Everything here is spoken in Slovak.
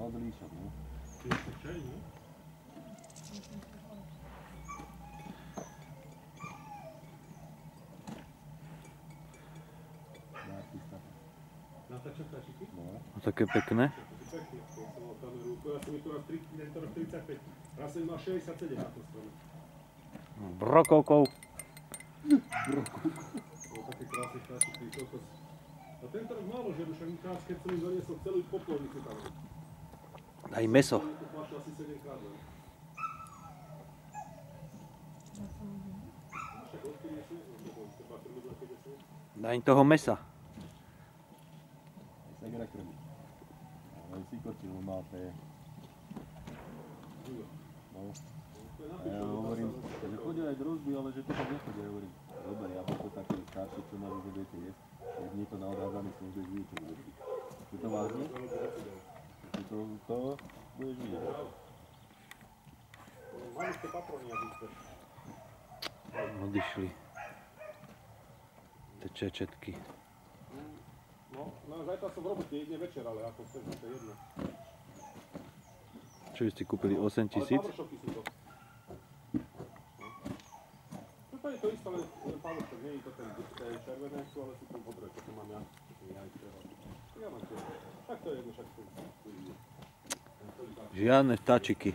Modlíšok, no. Čaj, no? Natáča vtáčiky? No. Také pekné. Pekne, to som mal kameru. Ja som ich tu raz 35. Raz som mal 67 na tom strome. Brokovkou. Bol taký krásny vtáčik, ktorý kokos. A tento rok málo, že však krás, keď som im doniesol celú popolnicu tam. Daj meso. To plašil asi 7 krát len. Však odkedy sú, lebo teba krmidla, keď sú. Daj im toho mesa. Segra krmi. Ale si kotil, mal té. No. A ja hovorím, že chodia aj drozby, ale že to tak nechodia. Ja hovorím, dobre, ja to také staršie, čo máš, že budete jesť. Tak nie to na odhádzaný som, že žije, čo budeš piť. Je to vážne? To budeš vidieť. Mali ste patrony, aby ste. Odišli. Tie čečetky. No, zajtra som v robote, jedne večer, ale ako chceš, to je jedno. Čo by ste kúpili? 8 000? Ale powershopy sú to. To je to isté, len powershop, nie je to ten červené sú, ale sú to modré, čo tu mám ja. Ja mám tiež. Tak to je jedno, však tu ide. Žiadne vtáčiky.